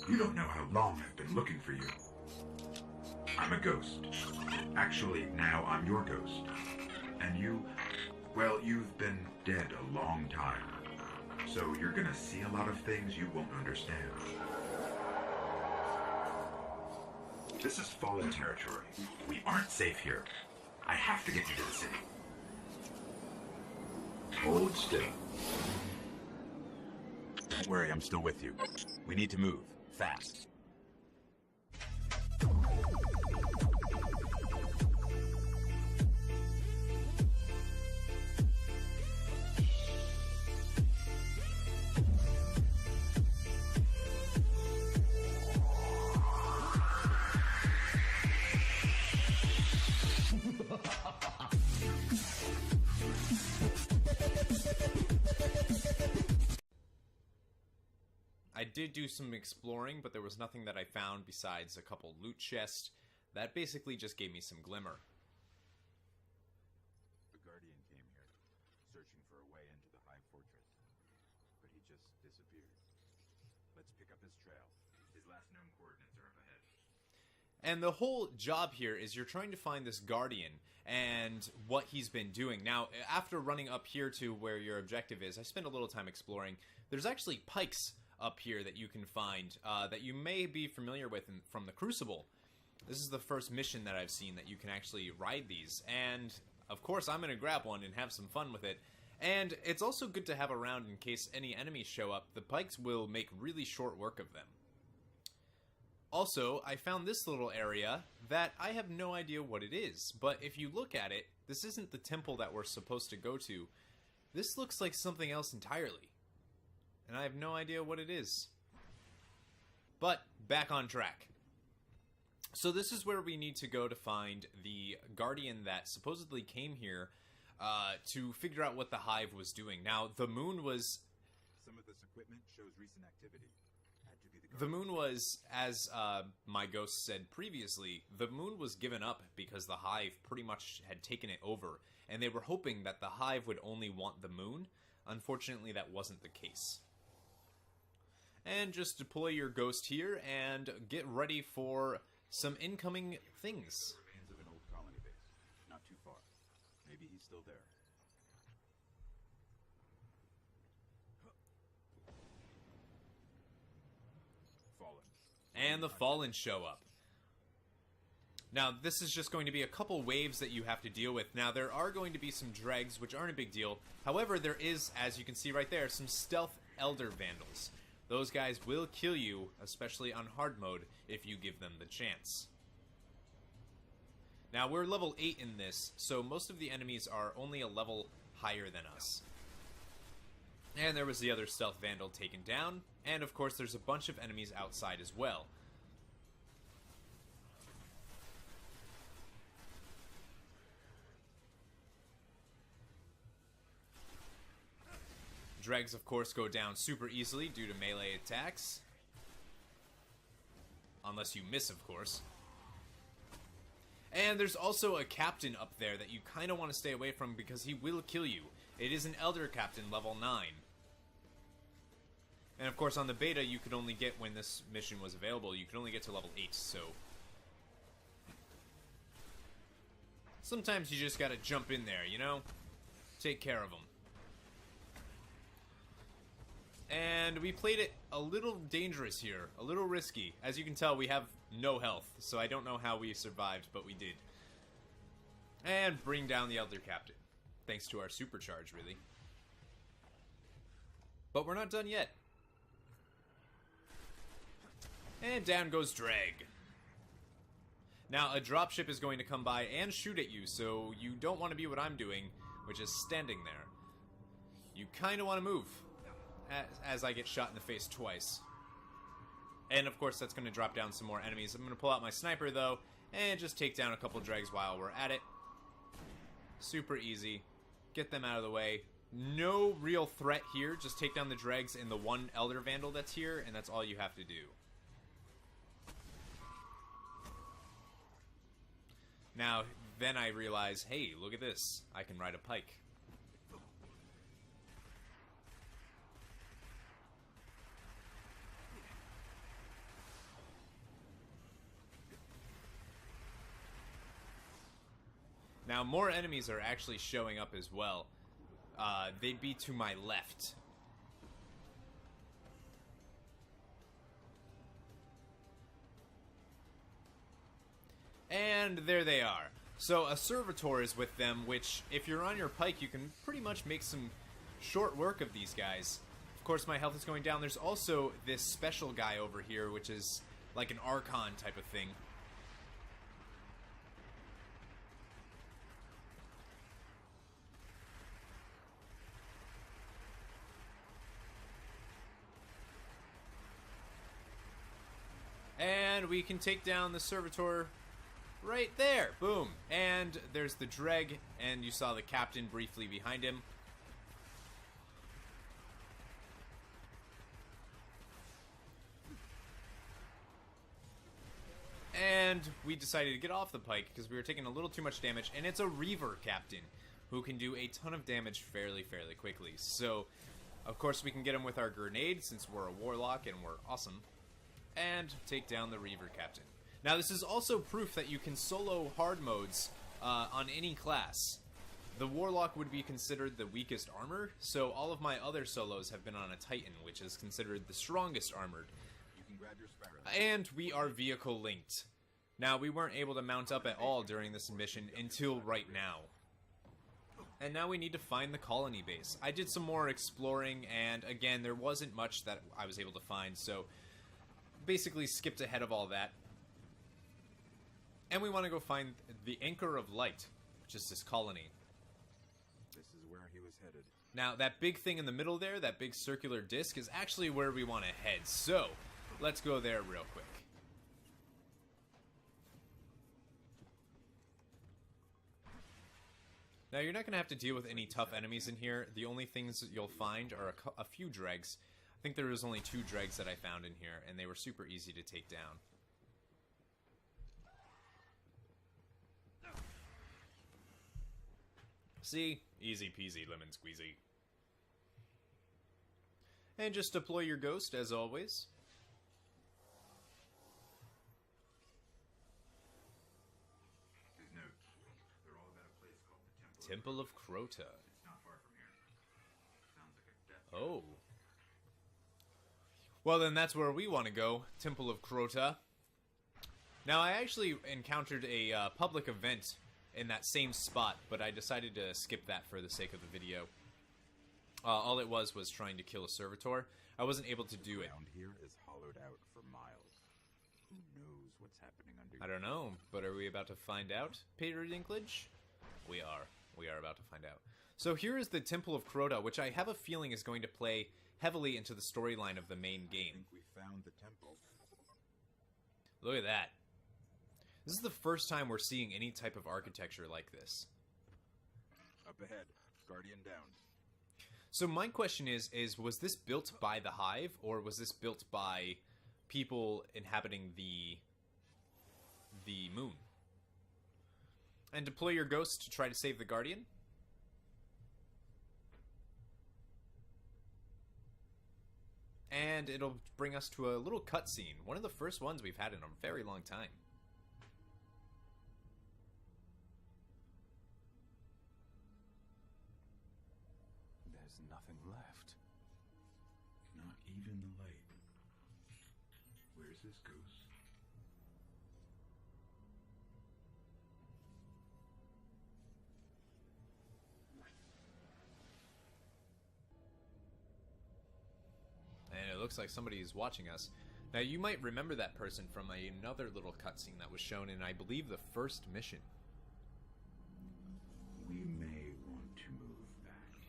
You don't know how long I've been looking for you. I'm a ghost. Actually, now I'm your ghost. And you, well, you've been dead a long time. So you're gonna see a lot of things you won't understand. This is fallen territory. We aren't safe here. I have to get you to the city. Hold still. Don't worry, I'm still with you. We need to move. Fast. I did do some exploring, but there was nothing that I found besides a couple loot chests. That basically just gave me some glimmer. The Guardian came here, searching for a way into the Hive Fortress. But he just disappeared. Let's pick up his trail. His last known coordinates are up ahead. And the whole job here is you're trying to find this Guardian and what he's been doing. Now, after running up here to where your objective is, I spent a little time exploring. There's actually pikes up here that you can find that you may be familiar with from the Crucible. This is the first mission that I've seen that you can actually ride these. And, of course, I'm going to grab one and have some fun with it. And it's also good to have around in case any enemies show up. The pikes will make really short work of them. Also, I found this little area that I have no idea what it is. But if you look at it, this isn't the temple that we're supposed to go to. This looks like something else entirely. And I have no idea what it is. But, back on track. So this is where we need to go to find the Guardian that supposedly came here to figure out what the Hive was doing. Now, the moon was... Some of this equipment shows recent activity. Had to be The moon was, as my ghost said previously, the moon was given up because the Hive pretty much had taken it over. And they were hoping that the Hive would only want the moon. Unfortunately, that wasn't the case. And just deploy your ghost here and get ready for some incoming things. Remains of an old colony base. Not too far. Maybe he's still there. Fallen. And the Fallen show up. Now, this is just going to be a couple waves that you have to deal with. Now, there are going to be some dregs, which aren't a big deal. However, there is, as you can see right there, some stealth Elder Vandals. Those guys will kill you, especially on hard mode, if you give them the chance. Now, we're level 8 in this, so most of the enemies are only a level higher than us. And there was the other stealth Vandal taken down, and of course there's a bunch of enemies outside as well. Dregs, of course, go down super easily due to melee attacks. Unless you miss, of course. And there's also a captain up there that you kind of want to stay away from because he will kill you. It is an Elder Captain, level 9. And of course, on the beta, you could only get, when this mission was available, you could only get to level 8, so... sometimes you just gotta jump in there, you know? Take care of them. And we played it a little dangerous here, a little risky. As you can tell, we have no health, so I don't know how we survived, but we did. And bring down the Elder Captain. Thanks to our supercharge, really. But we're not done yet. And down goes Drag. Now, a dropship is going to come by and shoot at you, so you don't want to be what I'm doing, which is standing there. You kind of want to move. As I get shot in the face twice. And of course that's going to drop down some more enemies. I'm going to pull out my sniper though, and just take down a couple dregs while we're at it. Super easy. Get them out of the way. No real threat here, just take down the dregs and the one Elder Vandal that's here, and that's all you have to do. Now, then I realize, hey, look at this. I can ride a pike. Now, more enemies are actually showing up as well. They'd be to my left. And there they are. So a servitor is with them, which, if you're on your pike, you can pretty much make some short work of these guys. Of course, my health is going down. There's also this special guy over here, which is like an Archon type of thing. And we can take down the servitor right there. Boom. And there's the Dreg, and you saw the captain briefly behind him. And we decided to get off the pike because we were taking a little too much damage, and it's a Reaver captain who can do a ton of damage fairly quickly. So, of course, we can get him with our grenade since we're a Warlock and we're awesome, and take down the Reaver captain. Now, this is also proof that you can solo hard modes on any class. The Warlock would be considered the weakest armor, so all of my other solos have been on a Titan, which is considered the strongest armored. You can grab your sparrow. And we are vehicle linked. Now, we weren't able to mount up at all during this mission until right now. And now we need to find the colony base. I did some more exploring, and again, there wasn't much that I was able to find, so basically skipped ahead of all that. And we want to go find the Anchor of Light, which is this colony. This is where he was headed. Now, that big thing in the middle there, that big circular disc, is actually where we want to head. So, let's go there real quick. Now, you're not going to have to deal with any tough enemies in here. The only things that you'll find are a few dregs. I think there was only 2 dregs that I found in here, and they were super easy to take down. See? Easy peasy lemon squeezy. And just deploy your ghost, as always. His notes. They're all about a place called the Temple of Crota. It's not far from here. Sounds like a death. Oh. Well, then that's where we want to go. Temple of Crota. Now, I actually encountered a public event in that same spot, but I decided to skip that for the sake of the video. All it was trying to kill a servitor. I wasn't able to do it. Ground here is hollowed out for miles. Who knows what's happening under? I don't know, but are we about to find out, Peter Dinklage? We are. We are about to find out. So here is the Temple of Crota, which I have a feeling is going to play heavily into the storyline of the main I game. think we found the temple. Look at that. This is the first time we're seeing any type of architecture like this. Up ahead. Guardian down. So my question is was this built by the Hive, or was this built by people inhabiting the moon? And deploy your ghost to try to save the Guardian. And it'll bring us to a little cutscene. One of the first ones we've had in a very long time. There's nothing left. Not even the light. Where's this ghost? And it looks like somebody is watching us. Now, you might remember that person from another little cutscene that was shown in, I believe, the first mission. We may want to move back.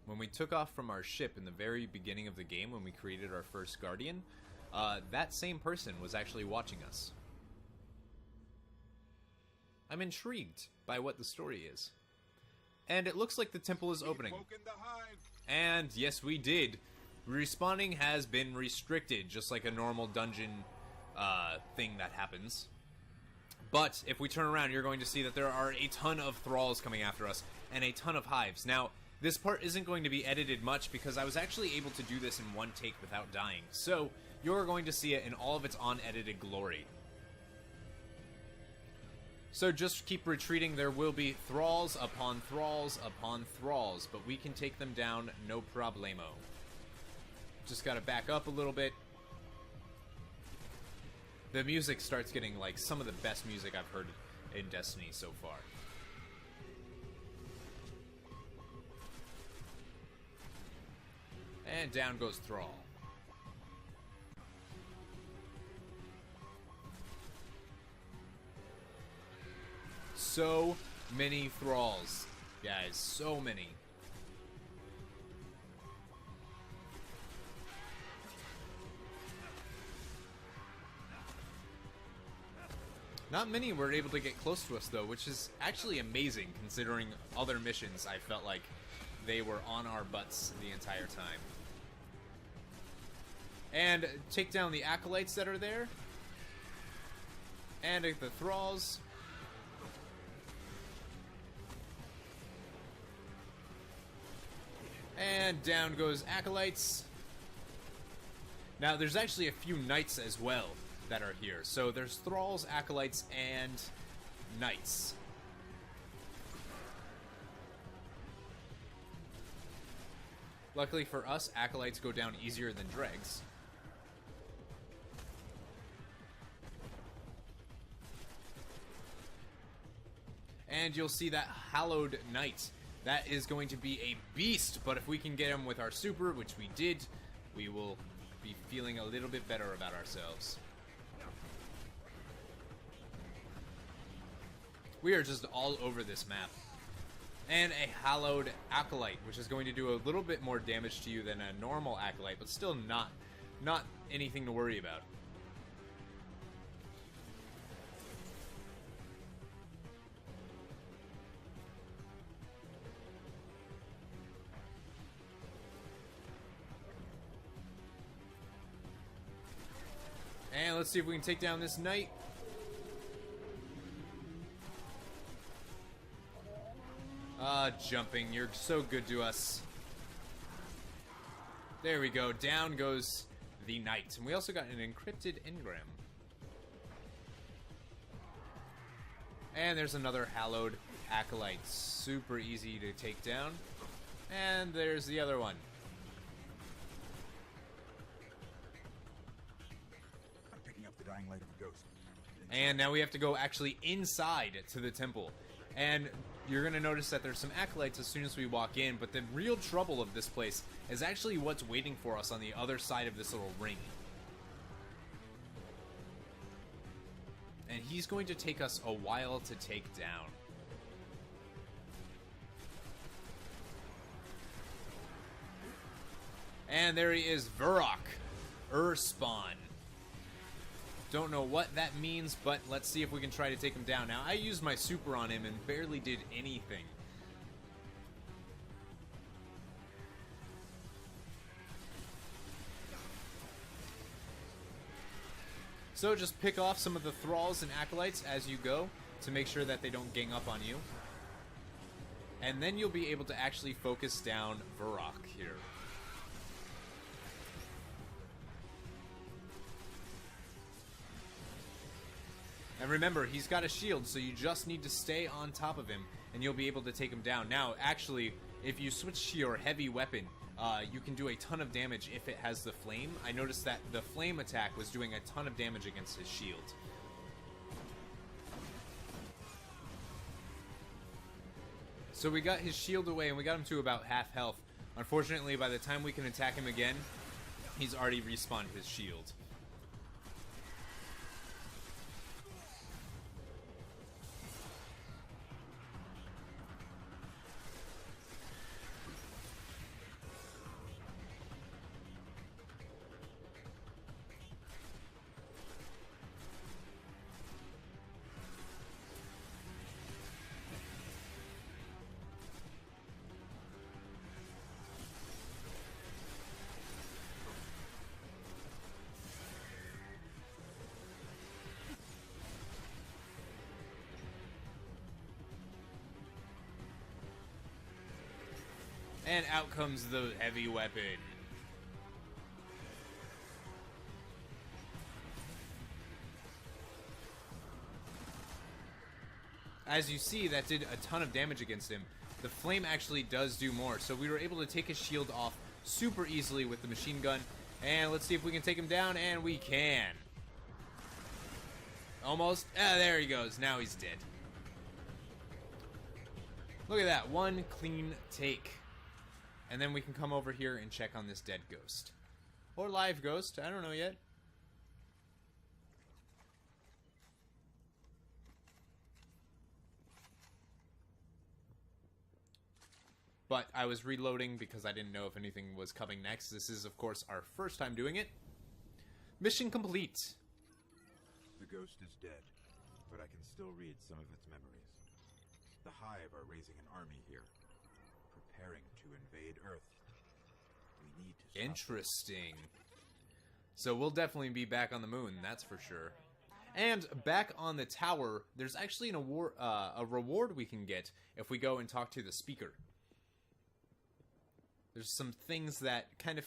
When we took off from our ship in the very beginning of the game, when we created our first Guardian, that same person was actually watching us. I'm intrigued by what the story is. And it looks like the temple is opening. Awoken the Hive. And yes, we did. Respawning has been restricted, just like a normal dungeon thing that happens. But if we turn around, you're going to see that there are a ton of thralls coming after us, and a ton of hives. Now, this part isn't going to be edited much, because I was actually able to do this in one take without dying. So, you're going to see it in all of its unedited glory. So just keep retreating. There will be thralls upon thralls upon thralls, but we can take them down no problemo. Just gotta back up a little bit. The music starts getting like some of the best music I've heard in Destiny so far. And down goes Thrall. So many thralls, guys, so many. Not many were able to get close to us though, which is actually amazing considering other missions I felt like they were on our butts the entire time. And take down the acolytes that are there. And the thralls. And down goes acolytes. Now there's actually a few knights as well that are here. So there's thralls, acolytes, and knights. Luckily for us, acolytes go down easier than dregs. And you'll see that hallowed knight. That is going to be a beast, but if we can get him with our super, which we did, we will be feeling a little bit better about ourselves. We are just all over this map. And a hallowed acolyte, which is going to do a little bit more damage to you than a normal acolyte, but still not anything to worry about. And let's see if we can take down this knight. Jumping. You're so good to us. There we go. Down goes the knight. And we also got an encrypted engram. And there's another hallowed acolyte. Super easy to take down. And there's the other one. I'm picking up the dying light of a ghost. And now we have to go actually inside to the temple. And you're going to notice that there's some acolytes as soon as we walk in, but the real trouble of this place is actually what's waiting for us on the other side of this little ring. And he's going to take us a while to take down. And there he is, Warlock, Spawn. Don't know what that means, but let's see if we can try to take him down. Now, I used my super on him and barely did anything. So just pick off some of the thralls and acolytes as you go to make sure that they don't gang up on you. And then you'll be able to actually focus down Warlock here. And remember, he's got a shield, so you just need to stay on top of him, and you'll be able to take him down. Now, actually, if you switch to your heavy weapon, you can do a ton of damage if it has the flame. I noticed that the flame attack was doing a ton of damage against his shield. So we got his shield away, and we got him to about half health. Unfortunately, by the time we can attack him again, he's already respawned his shield. And out comes the heavy weapon. as you see, that did a ton of damage against him. The flame actually does do more, so we were able to take his shield off super easily with the machine gun. And let's see if we can take him down, and we can. Almost. Ah, there he goes. Now he's dead. Look at that. One clean take. And then we can come over here and check on this dead ghost. Or live ghost. I don't know yet. But I was reloading because I didn't know if anything was coming next. This is, of course, our first time doing it. Mission complete. The ghost is dead, but I can still read some of its memories. The Hive are raising an army here, preparing to invade Earth. We need to stop Interesting. So we'll definitely be back on the moon, that's for sure. And back on the tower, there's actually an award, a reward we can get if we go and talk to the speaker. There's some things that kind of